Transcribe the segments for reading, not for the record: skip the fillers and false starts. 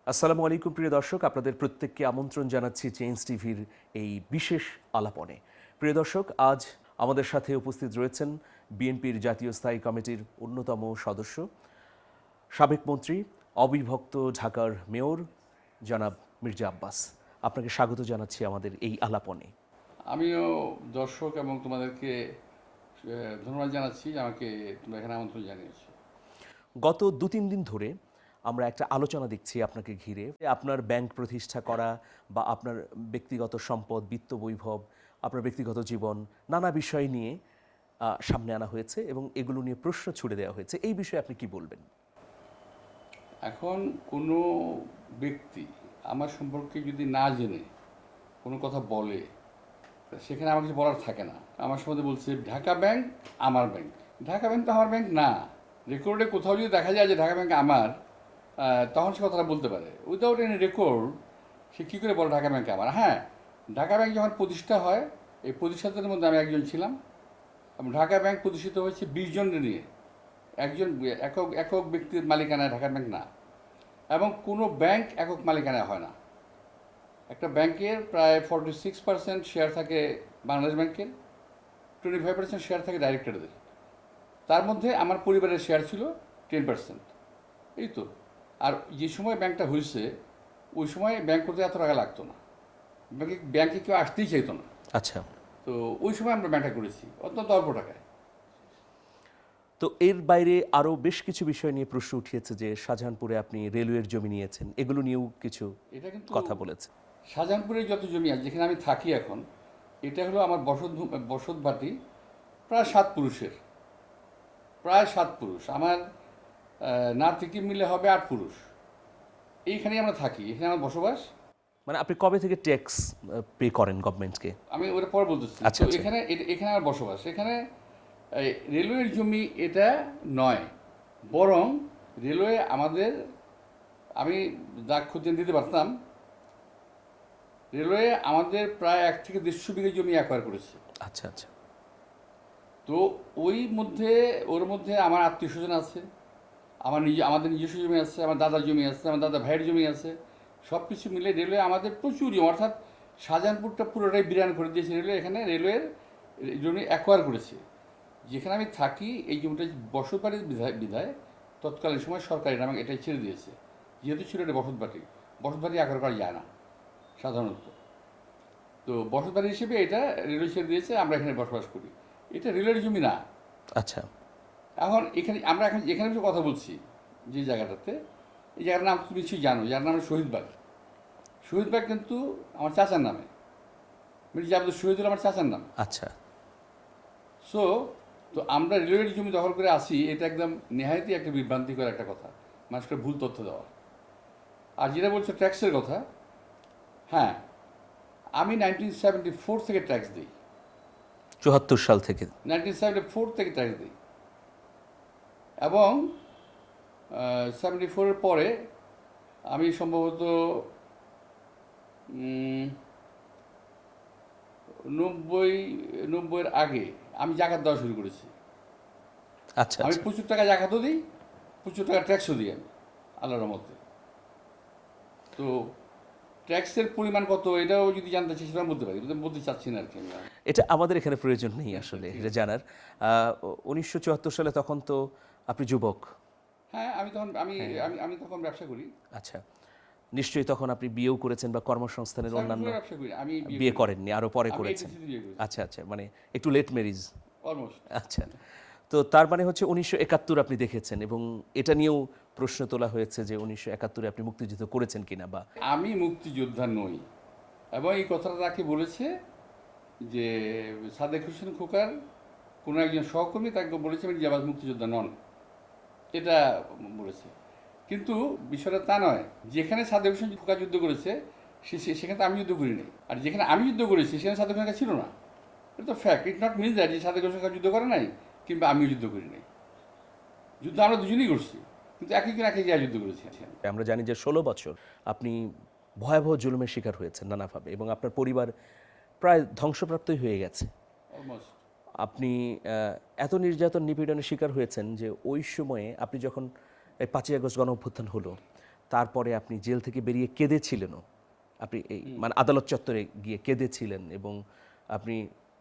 আসসালামু আলাইকুম প্রিয় দর্শক, আপনাদের প্রত্যেককে আমন্ত্রণ জানাচ্ছি চেঞ্জ টিভির এই বিশেষ আলাপনে। প্রিয় দর্শক, আজ আমাদের সাথে উপস্থিত রয়েছেন বিএনপির জাতীয় স্থায়ী কমিটির অন্যতম সদস্য, সাবেক মন্ত্রী, অবিভক্ত ঢাকার মেয়র জনাব মির্জা আব্বাস। আপনাকে স্বাগত জানাচ্ছি আমাদের এই আলাপনে। আমিও দর্শক এবং তোমাদেরকে ধন্যবাদ জানাচ্ছি যে আমাকে তোমরা এখানে আমন্ত্রণ জানিয়েছো। গত 2-3 দিন ধরে আমরা একটা আলোচনা দেখছি আপনাকে ঘিরে। আপনার ব্যাংক প্রতিষ্ঠা করা বা আপনার ব্যক্তিগত সম্পদ, বিত্ত বৈভব, আপনার ব্যক্তিগত জীবন, নানা বিষয় নিয়ে সামনে আনা হয়েছে এবং এগুলো নিয়ে প্রশ্ন ছুড়ে দেওয়া হয়েছে। এই বিষয়ে আপনি কি বলবেন? এখন কোনো ব্যক্তি আমার সম্পর্কে যদি না জেনে কোনো কথা বলে, সেখানে আমার কিছু বলার থাকে না। আমার সম্বন্ধে বলছে ঢাকা ব্যাংক আমার ব্যাংক। ঢাকা ব্যাংক তো আমার ব্যাংক না। রেকর্ডে কোথাও যদি দেখা যায় যে ঢাকা ব্যাংক আমার, তখন সে কথাটা বলতে পারে। উইদাউট এনি রেকর্ড সে কী করে বলে ঢাকা ব্যাংক আমার? হ্যাঁ, ঢাকা ব্যাংক যখন প্রতিষ্ঠা হয়, এই প্রতিষ্ঠাতাদের মধ্যে আমি একজন ছিলাম। এবং ঢাকা ব্যাংক প্রতিষ্ঠিত হয়েছে 20 জনকে নিয়ে, একজন একক একক ব্যক্তির মালিকানায় ঢাকা ব্যাংক না। এবং কোনো ব্যাংক একক মালিকানায় হয় না। একটা ব্যাংকের প্রায় 46% শেয়ার থাকে বাংলাদেশ ব্যাংকের, 25% শেয়ার থাকে ডাইরেক্টরদের। তার মধ্যে আমার পরিবারের শেয়ার ছিল 10%। এই তো। আর যে সময় ব্যাংকটা হয়েছে, ওই সময় ব্যাংক করতে এত টাকা লাগতো না। ব্যাংকে কেউ আসতেই চাইতো না। আচ্ছা, তো ওই সময় আমরা ব্যাংকটা করেছি অত্যন্ত অল্প টাকায়। তো এর বাইরে আরও বেশ কিছু বিষয় নিয়ে প্রশ্ন উঠিয়েছে যে শাহজাহানপুরে আপনি রেলওয়ের জমি নিয়েছেন, এগুলো নিয়েও কিছু এটা কিন্তু কথা বলেছে। শাহজাহানপুরের যত জমি আছে, যেখানে আমি থাকি এখন, এটা হলো আমার বসত বাটি, প্রায় 7 পুরুষের। প্রায় 7 পুরুষ। আমার না থেকে মিলে হবে 8 পুরুষ। এইখানেই আমরা থাকি, এখানে আমার বসবাস। মানে আপনি কবে থেকে ট্যাক্স পে করেন গভর্নমেন্টকে? আমি ওটা পরে বলতেছি। আচ্ছা, তো আচ্ছা। এখানে আমার বসবাস। এখানে রেলওয়ের জমি এটা নয়, বরং রেলওয়ে আমাদের, আমি যা খতিয়ান দিতে পারতাম, রেলওয়ে আমাদের প্রায় 1 থেকে 150 বিঘা জমি অ্যাকোয়ার করেছে। আচ্ছা, আচ্ছা। তো ওর মধ্যে আমার আত্মীয় স্বজন আছে, আমাদের নিজস্ব জমি আছে, আমার দাদার জমি আছে, আমার দাদা ভাইয়ের জমি আছে। সব কিছু মিলে রেলওয়ে আমাদের প্রচুর জমি, অর্থাৎ শাহজাহানপুরটা পুরোটাই বিরান করে দিয়েছে রেলওয়ে। এখানে রেলওয়ের জমি অ্যাকোয়ার করেছে। যেখানে আমি থাকি, এই জমিটা বসতবাড়ির বিধায় তৎকালীন সময় সরকারি নামে এটাই ছেড়ে দিয়েছে। যেহেতু ছিল এটা বসতবাড়ি অ্যাকোয়ার করা যায় না সাধারণত। তো বসতবাড়ি হিসেবে এটা রেলওয়ে ছেড়ে দিয়েছে, আমরা এখানে বসবাস করি। এটা রেলের জমি না। আচ্ছা, এখন আমরা এখানে কিছু কথা বলছি যে জায়গাটাতে, এই জায়গাটার নাম তুমি নিশ্চয়ই জানো, যার নাম শহীদবাগ। শহীদবাগ কিন্তু আমার চাচার নামে, মির্জা আব্দুল শহীদুল আমার চাচার নাম। আচ্ছা। সো তো আমরা রেলওয়ের জমি দখল করে আসি, এটা একদম নেহায়তি একটা বিভ্রান্তিকর একটা কথা, মানুষকে ভুল তথ্য দেওয়া। আর যেটা বলছো ট্যাক্সের কথা, হ্যাঁ, আমি 1974 থেকে ট্যাক্স দিই। 74 সাল থেকে? 1974 থেকে ট্যাক্স দিই। এবং 74-এর পরে আমি সম্ভবত 90-এর আগে আমি জাকাত দেওয়া শুরু করেছি। আচ্ছা, আমি আচ্ছা। প্রচুর টাকা জাকাতও দিই, প্রচুর টাকা ট্যাক্সও দিই আমি, আল্লাহর রহমতে। তো ট্যাক্সের পরিমাণ কত, এটাও যদি জানতে চাই সেটা বলতে পারি, বলতে চাচ্ছি না আর কি। এটা আমাদের এখানে প্রয়োজন নেই আসলে এটা জানার। 1974 সালে তখন তো আপনি যুবক। হ্যাঁ, আমি তখন ব্যবসা করি। আচ্ছা, নিশ্চয়ই তখন আপনি বিয়েও করেছেন বা কর্মসংস্থানের অন্যান্য? ব্যবসা করি আমি। বিয়ে করেননি, আরো পরে আমি করেছেন? 86 বিয়ে করেছি, আচ্ছা, আচ্ছা, মানে একটু লেট ম্যারিজ। অলমোস্ট। আচ্ছা, তো তার মানে হচ্ছে 1971 আপনি দেখেছেন এবং এটা নিয়েও প্রশ্ন তোলা হয়েছে যে 1971-এ আপনি মুক্তিযুদ্ধ করেছেন কিনা বা। আমি মুক্তিযোদ্ধা নই, এবং এই কথাটা তাকে বলেছে যে সাদেক হোসেন খোকার কোনো একজন সহকর্মী তাকে বলেছে মির্জা আব্বাস মুক্তিযোদ্ধা নন, এটা বলেছে। কিন্তু বিষয়টা তা নয়। যেখানে সাদেক হোসেন খোকা যুদ্ধ করেছে সেখানে তো আমি যুদ্ধ করিনি, আর যেখানে আমি যুদ্ধ করেছি সেখানে সাদেক হোসেন ছিল না। এটা তো fact. It not means that যে সাদেক হোসেন যুদ্ধ করে নাই কিংবা আমিও যুদ্ধ করি নাই। যুদ্ধ আমরা দুজনেই করছি, কিন্তু একই জায়গায় যুদ্ধ করেছি। আমরা জানি যে 16 বছর আপনি ভয়াবহ জুলুমের শিকার হয়েছেন নানাভাবে এবং আপনার পরিবার প্রায় ধ্বংসপ্রাপ্তই হয়ে গেছে। অলমোস্ট। আপনি এত নির্যাতন নিপীড়নের শিকার হয়েছেন যে ওই সময়ে আপনি যখন এই 5ই আগস্ট গণ অভ্যুত্থান হলো, তারপরে আপনি জেল থেকে বেরিয়ে কেঁদেছিলেনও, আপনি এই মানে আদালত চত্বরে গিয়ে কেঁদেছিলেন এবং আপনি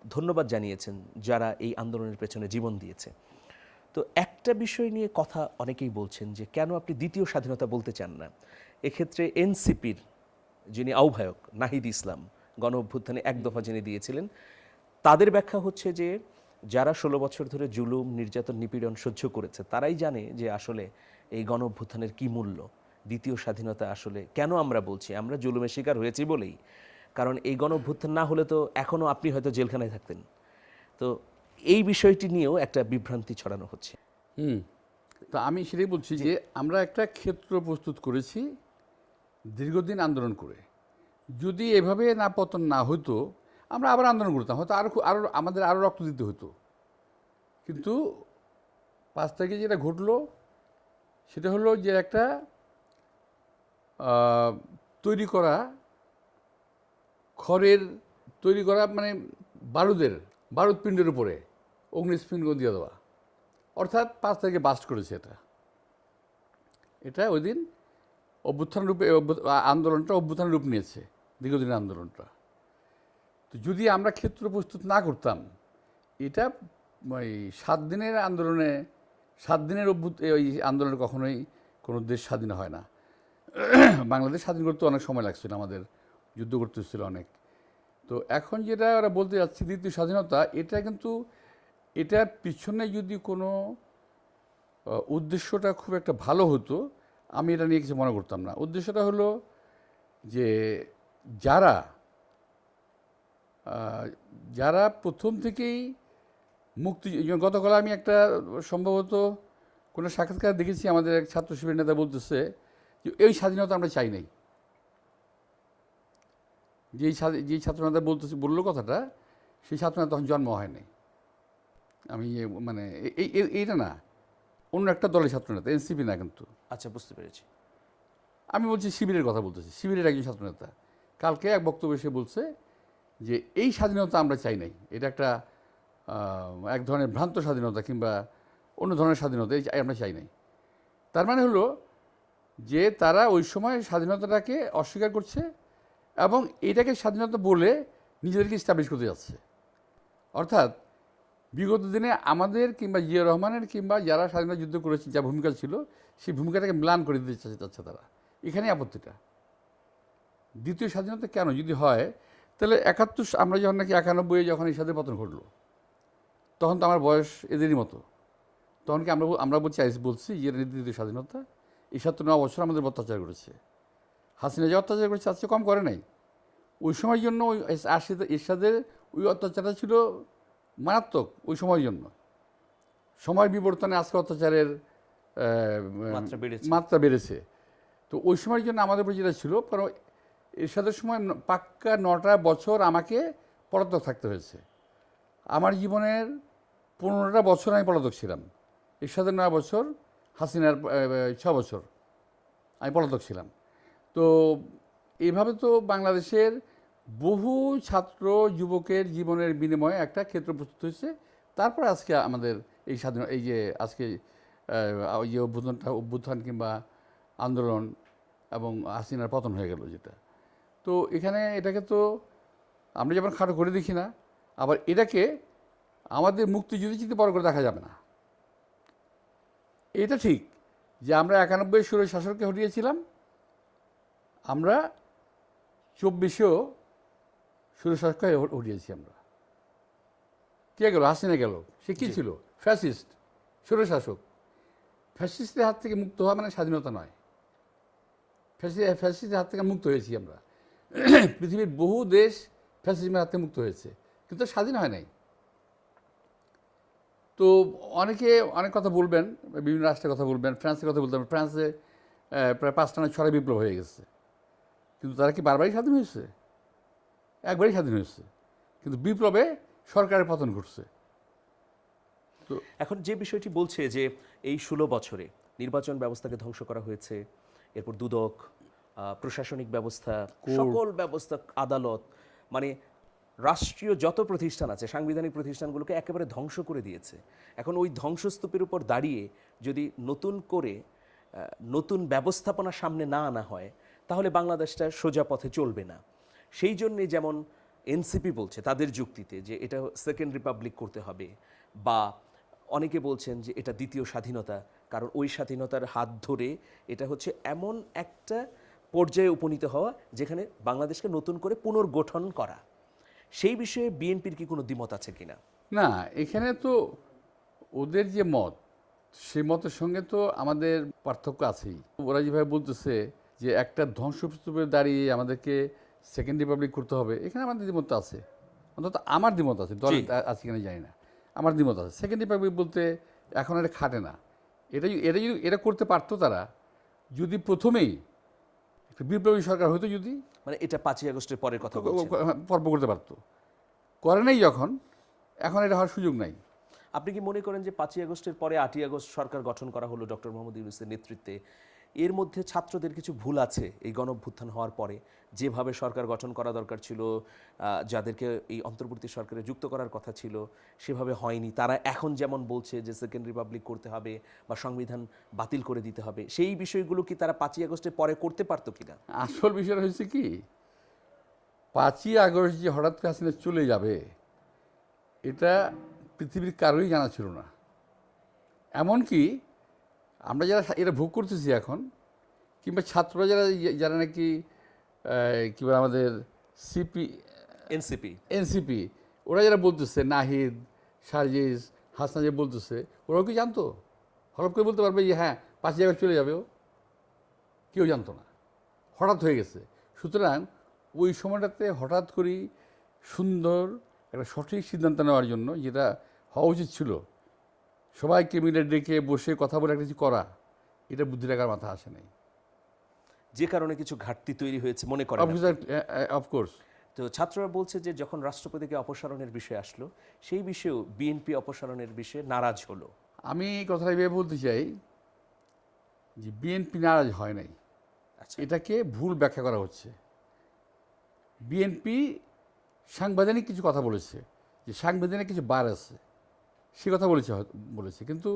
ধন্যবাদ জানিয়েছেন যারা এই আন্দোলনের পেছনে জীবন দিয়েছে। তো একটা বিষয় নিয়ে কথা অনেকেই বলছেন যে কেন আপনি দ্বিতীয় স্বাধীনতা বলতে চান না। এক্ষেত্রে এনসিপির যিনি আহ্বায়ক নাহিদ ইসলাম গণ অভ্যুত্থানে এক দফা যিনি দিয়েছিলেন, তাদের ব্যাখ্যা হচ্ছে যে যারা 16 বছর ধরে জুলুম নির্যাতন নিপীড়ন সহ্য করেছে তারাই জানে যে আসলে এই গণ অভ্যুত্থানের কী মূল্য। দ্বিতীয় স্বাধীনতা আসলে কেন আমরা বলছি, আমরা জুলুমের শিকার হয়েছি বলেই, কারণ এই গণ অভ্যুত্থান না হলে তো এখনও আপনি হয়তো জেলখানায় থাকতেন। তো এই বিষয়টি নিয়েও একটা বিভ্রান্তি ছড়ানো হচ্ছে। তো আমি সেটাই বলছি যে আমরা একটা ক্ষেত্র প্রস্তুত করেছি দীর্ঘদিন আন্দোলন করে। যদি এভাবে না পতন না হতো আমরা আবার আন্দোলন করতাম, হয়তো আরও আমাদের আরও রক্ত দিতে হতো। কিন্তু 5 তারিখে যেটা ঘটলো সেটা হলো যে একটা তৈরি করা খড়ের তৈরি করা মানে বারুদপিণ্ডের উপরে অগ্নিস্ফুলিঙ্গ দিয়ে দেওয়া, অর্থাৎ 5 তারিখে বাস্ট করেছে। এটা ওই দিন অভ্যুত্থান রূপে আন্দোলনটা অভ্যুত্থান রূপ নিয়েছে, দীর্ঘদিনের আন্দোলনটা। তো যদি আমরা ক্ষেত্র প্রস্তুত না করতাম, এটা ওই 7 দিনের আন্দোলনে 7 দিনের ওই আন্দোলনে কখনোই কোনো দেশ স্বাধীন হয় না। বাংলাদেশ স্বাধীন করতে অনেক সময় লাগছিল, আমাদের যুদ্ধ করতে হচ্ছিল অনেক। তো এখন যেটা ওরা বলতে যাচ্ছে দ্বিতীয় স্বাধীনতা, এটা কিন্তু এটার পিছনে যদি কোনো উদ্দেশ্যটা খুব একটা ভালো হতো আমি এটা নিয়ে কিছু মনে করতাম না। উদ্দেশ্যটা হলো যে যারা প্রথম থেকেই মুক্তি, গতকাল আমি একটা সম্ভবত কোনো সাক্ষাৎকার দেখেছি, আমাদের এক ছাত্র শিবিরের নেতা বলতেছে যে এই স্বাধীনতা আমরা চাই নাই। যেই ছাত্রনেতা বললো কথাটা, সেই ছাত্রনেতা তখন জন্ম হয় নাই। আমি মানে এইটা না, অন্য একটা দলের ছাত্রনেতা, এনসিপি না কিন্তু। আচ্ছা, বুঝতে পেরেছি। আমি বলছি শিবিরের কথা বলতেছি, শিবিরের একজন ছাত্রনেতা কালকে এক বক্তব্যে সে বলছে যে এই স্বাধীনতা আমরা চাই নাই, এটা একটা এক ধরনের ভ্রান্ত স্বাধীনতা কিংবা অন্য ধরনের স্বাধীনতা আমরা চাই নাই। তার মানে হলো যে তারা ওই সময় স্বাধীনতাটাকে অস্বীকার করছে এবং এটাকে স্বাধীনতা বলে নিজেদেরকে স্টাবলিশ করতে যাচ্ছে। অর্থাৎ বিগত দিনে আমাদের কিংবা জিয়া রহমানের কিংবা যারা স্বাধীনতা যুদ্ধ করেছে যা ভূমিকা ছিল, সেই ভূমিকাটাকে ম্লান করে দিতে চাচ্ছে তারা। এখানেই আপত্তিটা। দ্বিতীয় স্বাধীনতা কেন যদি হয়, তাহলে 71 আমরা যখন নাকি 91 যখন এই সাথে পতন ঘটলো, তখন তো আমার বয়স এদেরই মতো। তখন কি আমরা বলছি যে দ্বিতীয় স্বাধীনতা? এই 79 বছর আমাদের অত্যাচার করেছে। হাসিনা যে অত্যাচার করেছে আজকে কম করে নাই। ওই সময়ের জন্য ওই এরশাদের ওই অত্যাচারটা ছিল মারাত্মক ওই সময়ের জন্য। সময় বিবর্তনে আজকে অত্যাচারের মাত্রা বেড়েছে। তো ওই সময়ের জন্য আমাদের উপর যেটা ছিল, কারণ এরশাদের সময় পাক্কা 9টা বছর আমাকে পলাতক থাকতে হয়েছে। আমার জীবনের 15টা বছর আমি পলাতক ছিলাম। এরশাদের 9 বছর, হাসিনার 6 বছর আমি পলাতক ছিলাম। তো এইভাবে তো বাংলাদেশের বহু ছাত্র যুবকের জীবনের বিনিময়ে একটা ক্ষেত্র প্রস্তুত হয়েছে। তারপর আজকে আমাদের এই স্বাধীন এই যে আজকে যে অভ্যুত্থান কিংবা আন্দোলন এবং হাসিনার পতন হয়ে গেল যেটা। তো এটাকে তো আমরা যেমন খাটো করে দেখি না, আবার এটাকে আমাদের মুক্তিযুদ্ধের চিন্তা বড় করে দেখা যাবে না। এটা ঠিক যে আমরা 91 সুরের শাসককে হটিয়েছিলাম, আমরা 24-এও সুরের শাসককে হটিয়েছি আমরা। কে গেল? হাসিনা গেল। সে কী ছিল? ফ্যাসিস্ট, সুরের শাসক। ফ্যাসিস্টের হাত থেকে মুক্ত হওয়া মানে স্বাধীনতা নয়। ফ্যাসিস্টের হাত থেকে মুক্ত হয়েছি আমরা। পৃথিবীর বহু দেশ ফ্যাসিজমের হাত থেকে মুক্ত হয়েছে, কিন্তু স্বাধীন হয় নাই। তো অনেকে অনেক কথা বলবেন, বিভিন্ন রাষ্ট্রের কথা বলবেন, ফ্রান্সের কথা বলতে হবে। ফ্রান্সে প্রায় 5টা না 6টা বিপ্লব হয়ে গেছে, কিন্তু তারা কি বারবারই স্বাধীন হয়েছে? একবারই স্বাধীন হয়েছে, কিন্তু বিপ্লবে সরকারের পতন ঘটছে। তো এখন যে বিষয়টি বলছে যে এই 16 বছরে নির্বাচন ব্যবস্থাকে ধ্বংস করা হয়েছে, এরপর দুদক, প্রশাসনিক ব্যবস্থা, সকল ব্যবস্থা, আদালত, মানে রাষ্ট্রীয় যত প্রতিষ্ঠান আছে, সাংবিধানিক প্রতিষ্ঠানগুলোকে একেবারে ধ্বংস করে দিয়েছে। এখন ওই ধ্বংসস্তূপের উপর দাঁড়িয়ে যদি নতুন করে নতুন ব্যবস্থাপনা সামনে না আনা হয় তাহলে বাংলাদেশটা সোজা পথে চলবে না। সেই জন্যে যেমন এনসিপি বলছে তাদের যুক্তিতে যে এটা সেকেন্ড রিপাবলিক করতে হবে, বা অনেকে বলছেন যে এটা দ্বিতীয় স্বাধীনতা, কারণ ওই স্বাধীনতার হাত ধরে এটা হচ্ছে এমন একটা পর্যায়ে উপনীত হওয়া যেখানে বাংলাদেশকে নতুন করে পুনর্গঠন করা। সেই বিষয়ে বিএনপির কি কোনো দ্বিমত আছে কিনা? না, এখানে তো ওদের যে মত, সেই মতের সঙ্গে তো আমাদের পার্থক্য আছেই। ওরা যেভাবে বলতেছে যে একটা ধ্বংসস্তূপে দাঁড়িয়ে আমাদেরকে সেকেন্ড রিপাবলিক করতে হবে, এখানে আমাদের দ্বিমত আছে। অন্তত আমার দ্বিমত আছে, দল আছে কিনা জানি না, আমার দ্বিমত আছে। সেকেন্ড রিপাবলিক বলতে এখন এটা খাটে না। এটা করতে পারতো তারা যদি প্রথমেই একটা বিপ্লবী সরকার হতো, যদি মানে এটা 5ই আগস্টের পরের কথা বলছেন। পর্ব করতে পারতো। করে নাই যখন, এখন এটা হওয়ার সুযোগ নাই। আপনি কি মনে করেন যে 5ই আগস্টের পরে 8ই আগস্ট সরকার গঠন করা হলো ডক্টর মোহাম্মদ ইউনূসের নেতৃত্বে, এর মধ্যে ছাত্রদের কিছু ভুল আছে এই গণঅভ্যুত্থান হওয়ার পরে? যেভাবে সরকার গঠন করা দরকার ছিল, যাদেরকে এই অন্তর্বর্তী সরকারে যুক্ত করার কথা ছিল সেভাবে হয়নি। তারা এখন যেমন বলছে যে সেকেন্ড রিপাবলিক করতে হবে বা সংবিধান বাতিল করে দিতে হবে, সেই বিষয়গুলো কি তারা 5ই আগস্টের পরে করতে পারতো কিনা? আসল বিষয়টা হচ্ছে কি, 5ই আগস্ট যে হঠাৎ করে হাসিনা চলে যাবে, এটা পৃথিবীর কারোই জানা ছিল না। এমনকি আমরা যারা এটা ভোগ করতেছি এখন, কিংবা ছাত্ররা যারা যারা নাকি কী বলে আমাদের এনসিপি, ওরা যারা বলতেছে, নাহিদ, সার্জিস, হাসনা যে বলতেছে, ওরাও কি জানতো? হঠাৎ করে বলতে পারবে যে হ্যাঁ 5ই আগস্ট চলে যাবেও? কেউ জানতো না, হঠাৎ হয়ে গেছে। সুতরাং ওই সময়টাতে হঠাৎ করেই সুন্দর একটা সঠিক সিদ্ধান্ত নেওয়ার জন্য, যেটা হওয়া উচিত ছিল, সবাইকে মিলে ডেকে বসে কথা বলে একটা কিছু করা, এটা বুদ্ধি রাখার মাথা আসে নাই। যে কারণে কিছু ঘাটতি তৈরি হয়েছে মনে করেন? অফকোর্স। তো ছাত্ররা বলছে যে যখন রাষ্ট্রপতিকে অপসারণের বিষয় আসলো, সেই বিষয়েও বিএনপি অপসারণের বিষয়ে নারাজ হলো। আমি এই কথাটা ভেবে বলতে চাই যে বিএনপি নারাজ হয় নাই, আচ্ছা, এটাকে ভুল ব্যাখ্যা করা হচ্ছে। বিএনপি সাংবিধানিক কিছু কথা বলেছে, যে সাংবিধানিক কিছু বার আছে, সে কথা বলেছে কিন্তু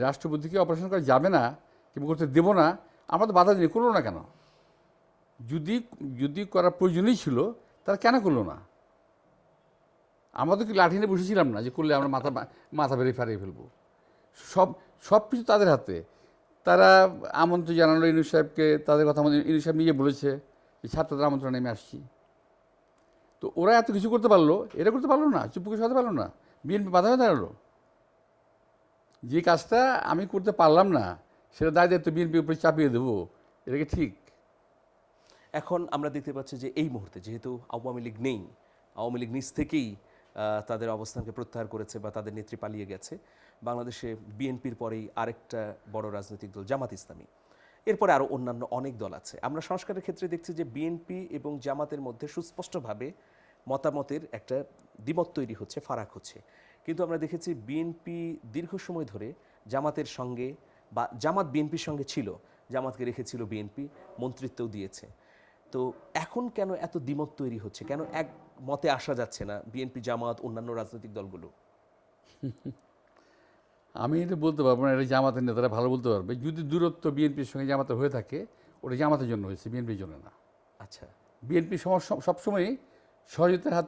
রাষ্ট্রপতিকে অপারেশন করা যাবে না কিংবা করতে দেবো না, আমরা তো বাধা দিই, করলো না কেন? যদি করার প্রয়োজনই ছিল তারা কেন করলো না? আমরা তো কি লাঠি নিয়ে বসেছিলাম না যে করলে আমরা মাথা বেরিয়ে ফারিয়ে ফেলবো? সব কিছু তাদের হাতে। তারা আমন্ত্রণ জানালো ইউনূস সাহেবকে, তাদের কথা ইউনূস সাহেব নিজে বলেছে যে ছাত্রদের আমন্ত্রণ নেমে আসছি। তো ওরা এত কিছু করতে পারলো, এটা করতে পারলো না, চুপকে সাথে পারলো না, বিএনপি বাধা হয়ে দাঁড়ালো। যে কাজটা আমি করতে পারলাম না, সেটা দায়িত্ব বিএনপির উপরে চাপিয়ে দেবো, এটা কি ঠিক? এখন আমরা দেখতে পাচ্ছি যে এই মুহূর্তে যেহেতু আওয়ামী লীগ নেই, আওয়ামী লীগ নিজ থেকেই তাদের অবস্থানকে প্রত্যাহার করেছে বা তাদের নেত্রী পালিয়ে গেছে, বাংলাদেশে বিএনপির পরেই আরেকটা বড় রাজনৈতিক দল জামাত ইসলামী, এরপরে আরও অন্যান্য অনেক দল আছে। আমরা সংস্কারের ক্ষেত্রে দেখছি যে বিএনপি এবং জামাতের মধ্যে সুস্পষ্টভাবে মতামতের একটা দ্বিমত তৈরি হচ্ছে, ফারাক হচ্ছে। কিন্তু আমরা দেখেছি বিএনপি দীর্ঘ সময় ধরে জামাতের সঙ্গে, বা জামাত বিএনপির সঙ্গে ছিল, জামাতকে রেখেছিল বিএনপি, মন্ত্রিত্বও দিয়েছে। তো এখন কেন এত দ্বিমত তৈরি হচ্ছে? কেন এক মতে আসা যাচ্ছে না বিএনপি, জামাত, অন্যান্য রাজনৈতিক দলগুলো? আমি এটা বলতে পারবো না, এটা জামাতের নেতারা ভালো বলতে পারবে। যদি দূরত্ব বিএনপির সঙ্গে জামাতের হয়ে থাকে, ওটা জামাতের জন্য হয়েছে, বিএনপির জন্য না। আচ্ছা, বিএনপি সবসময়ই সহযোগিতার হাত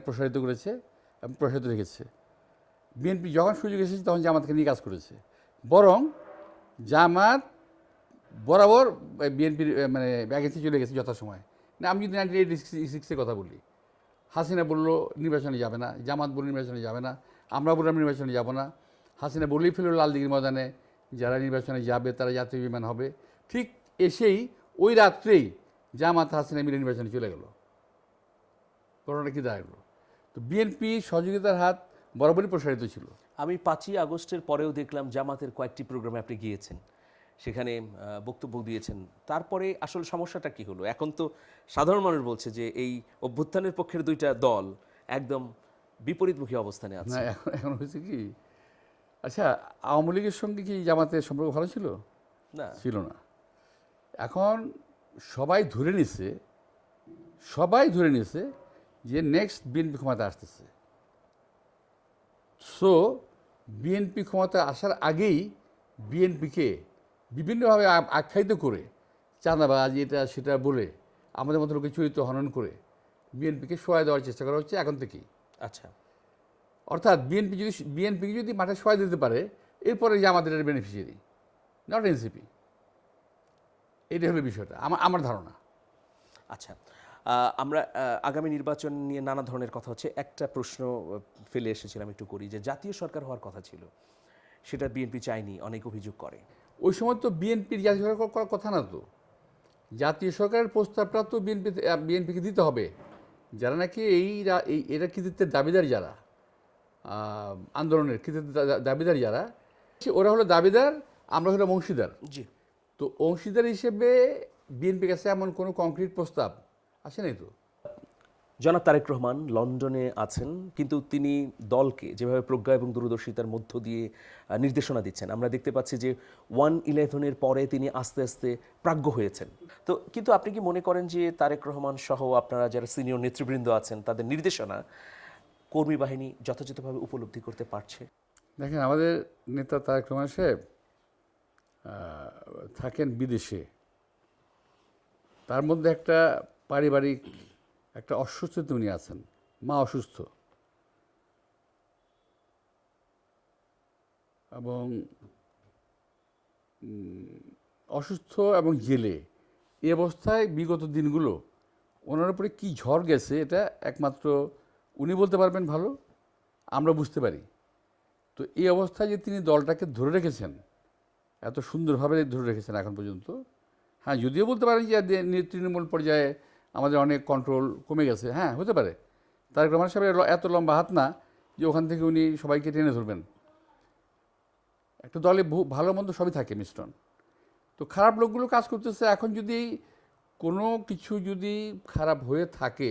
প্রসারিত করেছে এবং প্রসারিত রেখেছে। বিএনপি যখন সুযোগ এসেছে তখন জামাতকে নিয়ে কাজ করেছে। বরং জামাত বরাবর বিএনপির ব্যাগেন্সি চলে গেছে যথাসময়। না, আমি যদি 1986-এর কথা বলি, হাসিনা বললো নির্বাচনে যাবে না, জামাত বলল নির্বাচনে যাবে না, আমরা বললাম নির্বাচনে যাব না। হাসিনা বলেই ফেলল লালদিঘির ময়দানে যারা নির্বাচনে যাবে তারা জাতীয় বিমান হবে। ঠিক এসেই ওই রাত্রেই জামাত হাসিনা মিলে নির্বাচনে চলে গেল। করোনা কি দাঁড়ালো? তো বিএনপি সহযোগিতার হাত বরাবরই প্রসারিত ছিল। আমি 5ই আগস্টের পরেও দেখলাম জামাতের কয়েকটি প্রোগ্রামে আপনি গিয়েছেন, সেখানে বক্তব্য দিয়েছেন। তারপরে আসলে সমস্যাটা কি হলো? এখন তো সাধারণ মানুষ বলছে যে এই অভ্যুত্থানের পক্ষের দুইটা দল একদম বিপরীতমুখী অবস্থানে না, আছে। এখন হয়েছে কি, আচ্ছা আওয়ামী লীগের সঙ্গে কি জামাতের সম্পর্ক ভালো ছিল? না, ছিল না। এখন সবাই ধরে নিছে যে নেক্সট বিএনপি ক্ষমতা আসতেছে। সো বিএনপি ক্ষমতা আসার আগেই বিএনপিকে বিভিন্নভাবে আখ্যায়িত করে চাঁদাবাজ এটা সেটা বলে আমাদের মতো লোকের চরিত্র হনন করে বিএনপিকে সহায় দেওয়ার চেষ্টা করা হচ্ছে এখন থেকেই। আচ্ছা, অর্থাৎ বিএনপিকে যদি মাঠে সহায় দিতে পারে, এরপরে যে আমাদের বেনিফিশিয়ারি, নট এনসিপি। এটাই হলো বিষয়টা, আমার ধারণা। আচ্ছা। আমরা আগামী নির্বাচন নিয়ে নানা ধরনের কথা হচ্ছে। একটা প্রশ্ন ফেলে এসেছিলাম, একটু করি, যে জাতীয় সরকার হওয়ার কথা ছিল, সেটা বিএনপি চায়নি, অনেক অভিযোগ করে। ওই সময় তো বিএনপির জাতীয় সরকার করার কথা না তো। জাতীয় সরকারের প্রস্তাবটা তো বিএনপিকে দিতে হবে। যারা নাকি এরা কৃতিত্বের দাবিদার, যারা আন্দোলনের কৃতিত্বের দাবিদার যারা, ওরা হলো দাবিদার, আমরা হলো অংশীদার। জি। তো অংশীদার হিসেবে বিএনপির কাছে এমন কোনো কংক্রিট প্রস্তাব আসে নাই তো। জনাব তারেক রহমান লন্ডনে আছেন, কিন্তু তিনি দলকে যেভাবে প্রজ্ঞা এবং দূরদর্শিতার মধ্য দিয়ে নির্দেশনা দিচ্ছেন, আমরা দেখতে পাচ্ছি যে 1/11-এর পরে তিনি আস্তে আস্তে প্রাজ্ঞ হয়েছেন। তো কিন্তু আপনি কি মনে করেন যে তারেক রহমান সহ আপনারা যারা সিনিয়র নেতৃবৃন্দ আছেন, তাদের নির্দেশনা কর্মী বাহিনী যথাযথভাবে উপলব্ধি করতে পারছে? দেখেন, আমাদের নেতা তারেক রহমান সাহেব থাকেন বিদেশে। তার মধ্যে একটা পারিবারিক একটা অসুস্থতা উনি আছেন, মা অসুস্থ, এবং অসুস্থ এবং জেলে। এই অবস্থায় বিগত দিনগুলো ওনার উপরে কী ঝড় গেছে, এটা একমাত্র উনি বলতে পারবেন ভালো, আমরা বুঝতে পারি। তো এই অবস্থায় যে তিনি দলটাকে ধরে রেখেছেন, এত সুন্দরভাবে ধরে রেখেছেন এখন পর্যন্ত। হ্যাঁ, যদিও বলতে পারেন যে তৃণমূল পর্যায়ে আমাদের অনেক কন্ট্রোল কমে গেছে, হ্যাঁ হতে পারে। তারেক রহমান সাহেবের এত লম্বা হাত না যে ওখান থেকে উনি সবাইকে টেনে ধরবেন। একটা দলে ভালো মন্দ সবই থাকে মিশ্রণ। তো খারাপ লোকগুলো কাজ করতেছে। এখন যদি কোনো কিছু যদি খারাপ হয়ে থাকে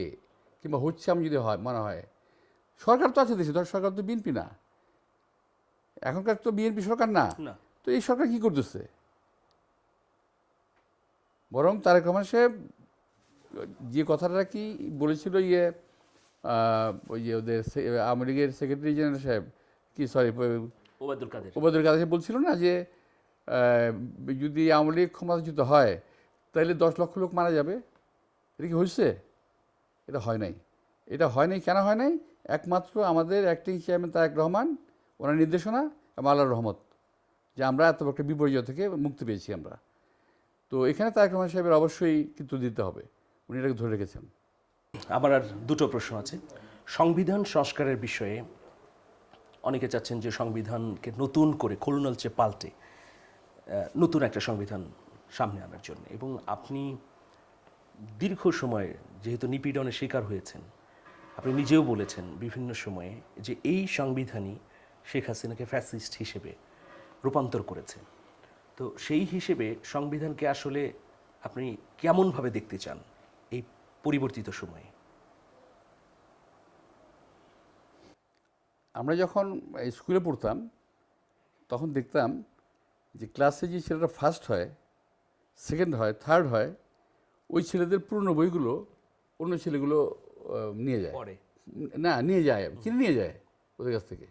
কিংবা হচ্ছে আমি যদি মনে হয়, সরকার তো আছে দেশে, ধর সরকার তো বিএনপি না, এখনকার তো বিএনপি সরকার না। তো এই সরকার কি করতেছে? বরং তারেক রহমান সাহেব যে কথাটা কি বলেছিল, ওই যে ওদের আওয়ামী লীগের সেক্রেটারি জেনারেল সাহেব, ওবায়দুল কাদের সাহেব বলছিল না যে যদি আওয়ামী লীগ ক্ষমতাচ্যুত হয় তাহলে 10 লক্ষ লোক মারা যাবে। এটা কি হয়েছে? এটা হয় নাই। এটা হয় নাই, কেন হয় নাই? একমাত্র আমাদের অ্যাক্টিং চেয়ারম্যান তারেক রহমান, ওনার নির্দেশনা এবং আল্লাহর রহমত, যে আমরা এত একটা বিপর্যয় থেকে মুক্তি পেয়েছি আমরা। তো এখানে তারেক রহমান সাহেবের অবশ্যই কিন্তু দিতে হবে, উনি এটাকে ধরে রেখেছেন। আমার আর দুটো প্রশ্ন আছে। সংবিধান সংস্কারের বিষয়ে অনেকে চাচ্ছেন যে সংবিধানকে নতুন করে খোলনালচে পাল্টে নতুন একটা সংবিধান সামনে আনার জন্য, এবং আপনি দীর্ঘ সময় যেহেতু নিপীড়নের শিকার হয়েছেন, আপনি নিজেও বলেছেন বিভিন্ন সময়ে যে এই সংবিধানই শেখ হাসিনাকে ফ্যাসিস্ট হিসেবে রূপান্তর করেছে। তো সেই হিসেবে সংবিধানকে আসলে আপনি কেমনভাবে দেখতে চান এই পরিবর্তিত সময়ে? আমরা যখন স্কুলে পড়তাম তখন দেখতাম যে ক্লাসে যে ছেলেটা ফার্স্ট হয়, সেকেন্ড হয়, থার্ড হয়, ওই ছেলেদের পুরনো বইগুলো অন্য ছেলেগুলো নিয়ে যায়, না নিয়ে যায়, কিনে নিয়ে যায় ওদের কাছ থেকে।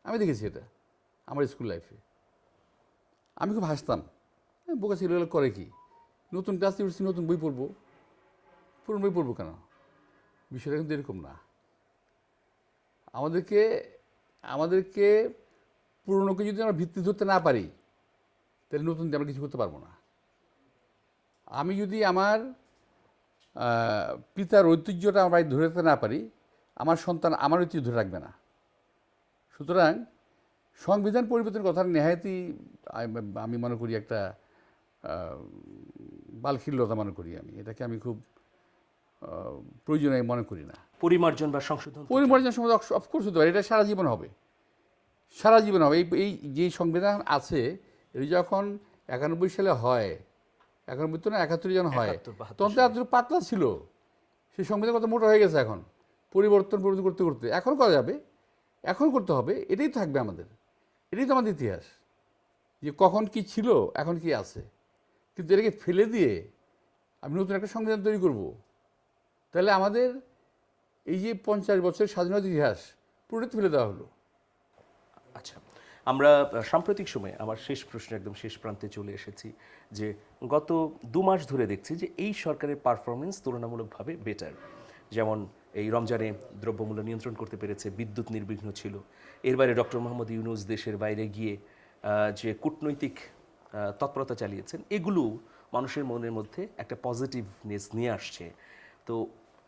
আমি দেখেছি এটা আমার স্কুল লাইফে। আমি খুব হাসতাম, বোকা ছেলেগুলো করে কি, নতুন ক্লাসে উঠছি, নতুন বই পড়বো, পুরনো বই পড়বো কেন? বিষয়টা কিন্তু এরকম না। আমাদেরকে পুরনোকে যদি আমরা ভিত্তি ধরতে না পারি, তাহলে নতুন আমরা কিছু করতে পারবো না। আমি যদি আমার পিতার ঐতিহ্যটা আমরা ধরে রাখতে না পারি, আমার সন্তান আমার ঐতিহ্য ধরে রাখবে না। সুতরাং সংবিধান পরিবর্তনের কথা নেহায়তই আমি মনে করি একটা বালখিল্যতা মনে করি। এটাকে আমি খুব প্রয়োজনীয় মনে করি না। পরিমার্জন বা সংশোধন, পরিমার্জন সম্বন্ধে অফকোর্স হতে পারে, এটা সারা জীবন হবে, সারা জীবন হবে। এই যে সংবিধান আছে, এটি যখন 91 সালে হয়, 91 তো না 71 জন হয়, তখন তো এত পাতলা ছিল, সেই সংবিধান কত মোটা হয়ে গেছে এখন। পরিবর্তন করতে করতে এখন করা যাবে, এখন করতে হবে, এটাই থাকবে আমাদের, এটাই তো আমাদের ইতিহাস, যে কখন কি ছিল এখন কি আছে। কিন্তু এটাকে ফেলে দিয়ে আমি নতুন একটা সংবিধান তৈরি করব, তাহলে আমাদের এই যে 50 বছরের স্বাধীনতার ইতিহাস পুরোটা ফেলে দেওয়া হলো। আচ্ছা, আমরা সাম্প্রতিক সময়ে আমার শেষ প্রশ্ন একদম শেষ প্রান্তে চলে এসেছি যে গত 2 মাস ধরে দেখছি যে এই সরকারের পারফরমেন্স তুলনামূলকভাবে বেটার। যেমন এই রমজানে দ্রব্যমূল্য নিয়ন্ত্রণ করতে পেরেছে, বিদ্যুৎ নির্বিঘ্ন ছিল। এর বাইরে ডক্টর মোহাম্মদ ইউনূস দেশের বাইরে গিয়ে যে কূটনৈতিক তৎপরতা চালিয়েছেন, এগুলো মানুষের মনের মধ্যে একটা পজিটিভনেস নিয়ে আসছে। তো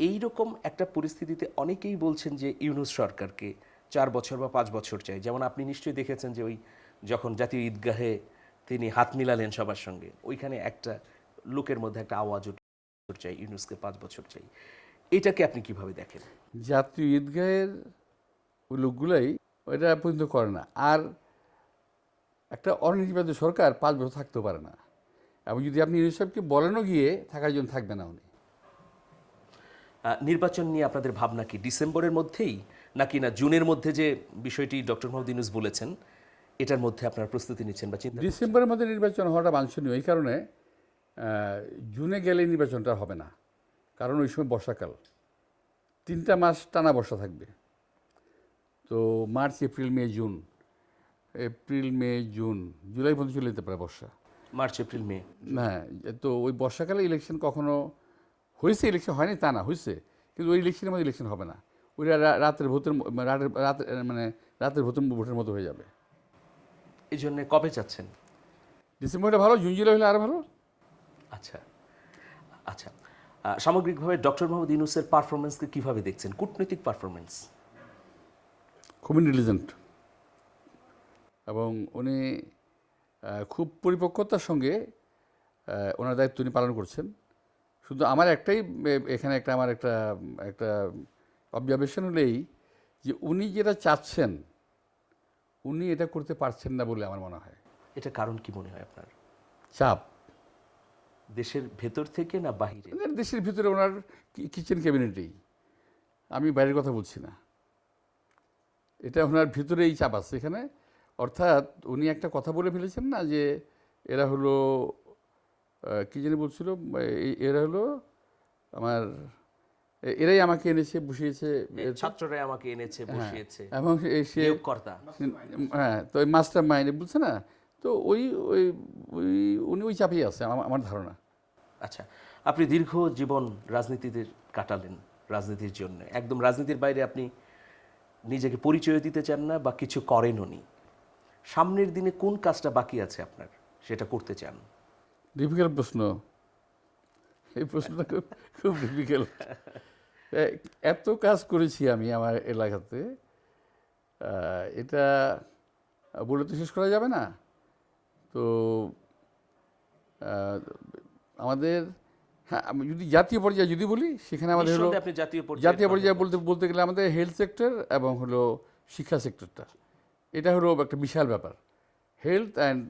এই রকম একটা পরিস্থিতিতে অনেকেই বলছেন যে ইউনূস সরকারকে 4 বছর বা 5 বছর চাই। যেমন আপনি নিশ্চয়ই দেখেছেন যে ওই যখন জাতীয় ঈদগাহে তিনি হাত মিলালেন সবার সঙ্গে, ওইখানে একটা লোকের মধ্যে একটা আওয়াজ উঠে চাই, ইউনূসকে 5 বছর চাই। এটাকে আপনি কিভাবে দেখেন? জাতীয় ঈদগাহের ওই লোকগুলাই ওইটা পর্যন্ত করে না। আর একটা অনির্বাচিত সরকার 5 বছর থাকতেও পারে না, এবং যদি আপনি ইউনূস সাহেবকে বলেনও গিয়ে থাকার জন্য থাকবে না উনি। নির্বাচন নিয়ে আপনাদের ভাবনা কি ডিসেম্বরের মধ্যেই, নাকি না জুনের মধ্যে যে বিষয়টি ডক্টর মোহাম্মদ ইউনূস বলেছেন এটার মধ্যে আপনারা প্রস্তুতি নিচ্ছেন বা চিন্তা? ডিসেম্বরের মধ্যে নির্বাচন হওয়াটা বাঞ্ছনীয়, এই কারণে জুনে গেলে নির্বাচনটা হবে না, কারণ ওই সময় বর্ষাকাল, 3টা মাস টানা বর্ষা থাকবে। তো মার্চ, এপ্রিল, মে, জুন, জুলাই পর্যন্ত চলে যেতে পারে বর্ষা। মার্চ, এপ্রিল, মে। হ্যাঁ, তো ওই বর্ষাকালে ইলেকশন কখনো হয়েছে, ইলেকশন হয়নি তা না, হয়েছে, কিন্তু ওই ইলেকশনের মধ্যে ইলেকশন হবে না। ওই রাতের ভোটের রাতের ভোটের মতো হয়ে যাবে। এই জন্য কবে চাচ্ছেন? ডিসেম্বরটা ভালো, জুন জুলাই হলে আরও ভালো। আচ্ছা আচ্ছা, সামগ্রিকভাবে ডক্টর মোহাম্মদ ইউনূসের পারফরমেন্সকে কিভাবে দেখছেন, কূটনৈতিক পারফরমেন্স? খুব ইন্টেলিজেন্ট, এবং উনি খুব পরিপক্কতার সঙ্গে ওনার দায়িত্ব উনি পালন করছেন। শুধু আমার একটাই এখানে আমার একটা অবজারভেশন হলেই যে উনি যেটা চাচ্ছেন উনি এটা করতে পারছেন না বলে আমার মনে হয়। এটা কারণ কি মনে হয় আপনার? চাপ দেশের ভেতর থেকে না বাহিরে? দেশের ভিতরে ওনার কিচেন ক্যাবিনেটেই, আমি বাইরের কথা বলছি না, এটা ওনার ভিতরেই চাপ আছে এখানে। অর্থাৎ উনি একটা কথা বলে ফেলেছেন না, যে এরা হলো কী জানি বলছিল, এরা হলো আমার, এরাই আমাকে এনেছে বসিয়েছে, ছাত্ররাই আমাকে এনেছে বসিয়েছে, এবং সে কর্তা। হ্যাঁ, তো ওই মাস্টার মাইন্ড বলছে না, তো ওই ওই ওই উনি ওই চাপেই আছে আমার ধারণা। আচ্ছা, আপনি দীর্ঘ জীবন রাজনীতিতে কাটালেন, রাজনীতির জন্য একদম রাজনীতির বাইরে আপনি নিজেকে পরিচয় দিতে চান না বা কিছু করেনও নি। সামনের দিনে কোন কাজটা বাকি আছে আপনার, সেটা করতে চান? ডিফিকাল্ট প্রশ্ন, এই প্রশ্নটা খুব খুব ডিফিকাল্ট। এত কাজ করেছি আমি আমার এলাকাতে, এটা বলে তো শেষ করা যাবে না। তো আমাদের, হ্যাঁ, আমি যদি জাতীয় পর্যায়ে যদি বলি, সেখানে আমাদের হলো নিঃসন্দেহে আপনি জাতীয় পর্যায়ে বলতে গেলে আমাদের হেলথ সেক্টর এবং হলো শিক্ষা সেক্টরটা, এটা হলো একটা বিশাল ব্যাপার। হেলথ অ্যান্ড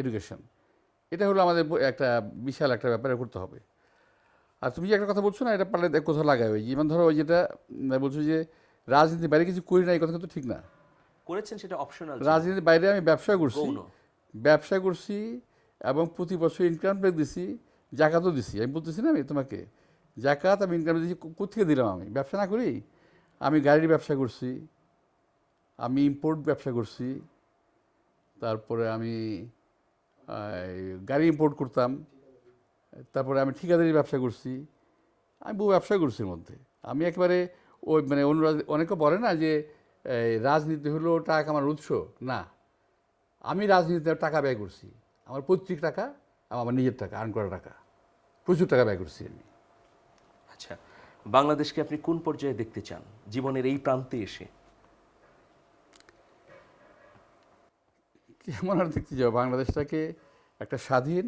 এডুকেশন, এটা হলো আমাদের একটা বিশাল একটা ব্যাপারে করতে হবে। আর তুমি যে একটা কথা বলছো না, এটা পারলে কোথাও লাগাবে, যেমন ধরো ওই যেটা বলছো যে রাজনীতির বাইরে কিছু করি না, এই কথা কিন্তু ঠিক না। করেছেন, সেটা অপশনাল। রাজনীতির বাইরে আমি ব্যবসা করছি এবং প্রতি বছর ইনকাম ট্যাক্স দিছি, জাকাতও দিছি। আমি বলতেছি না, আমি তোমাকে জাকাত আমি ইনকাম দিচ্ছি, কোথেকে দিলাম? আমি ব্যবসা না করি? আমি গাড়ির ব্যবসা করছি, আমি ইম্পোর্ট ব্যবসা করছি, তারপরে আমি গাড়ি ইম্পোর্ট করতাম, তারপরে আমি ঠিকাদারি ব্যবসা করছি, আমি বহু ব্যবসা করছি। এর মধ্যে আমি একেবারে ওই অনেকে বলে না যে রাজনীতি হলো টাকা আমার উৎস, না, আমি রাজনীতিতে টাকা ব্যয় করছি, আমার পৈতৃক টাকা, আমার নিজের টাকা, আর্ন করা টাকা, প্রচুর টাকা ব্যয় করছি আমি। আচ্ছা, বাংলাদেশকে আপনি কোন পর্যায়ে দেখতে চান জীবনের এই প্রান্তে এসে? কেমন আর দেখতে যাবো? বাংলাদেশটাকে একটা স্বাধীন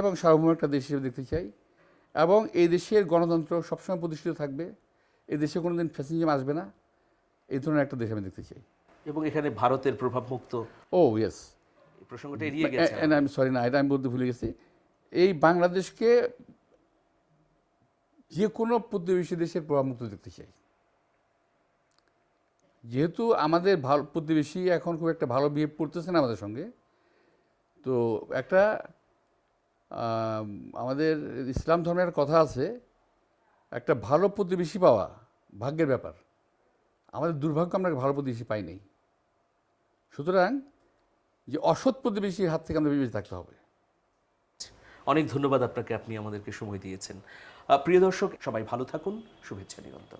এবং সার্বভৌম একটা দেশ হিসেবে দেখতে চাই, এবং এই দেশের গণতন্ত্র সবসময় প্রতিষ্ঠিত থাকবে, এই দেশে কোনোদিন ফ্যাসিজম আসবে না, এই ধরনের একটা দেশ আমি দেখতে চাই। এবং এখানে ভারতের প্রভাব মুক্ত। ইয়েস, প্রসঙ্গটা এড়িয়ে গেছে। আমি সরি, না, এটা আমি বলতে ভুলে গেছি। এই বাংলাদেশকে যে কোনো প্রতিবেশী দেশের প্রভাবমুক্ত দেখতে চাই। যেহেতু আমাদের ভালো প্রতিবেশী এখন খুব একটা ভালো বিহেভ করতেছে না আমাদের সঙ্গে, তো একটা আমাদের ইসলাম ধর্মের কথা আছে, একটা ভালো প্রতিবেশী পাওয়া ভাগ্যের ব্যাপার। আমাদের দুর্ভাগ্য আমরা ভালো প্রতিবেশী পাই নাই। সুতরাং যে অসৎ প্রতিবেশীর হাত থেকে আমরা বিবেচিত থাকতে হবে। অনেক ধন্যবাদ আপনাকে, আপনি আমাদেরকে সময় দিয়েছেন। প্রিয় দর্শক, সবাই ভালো থাকুন, শুভেচ্ছা নিরন্তর।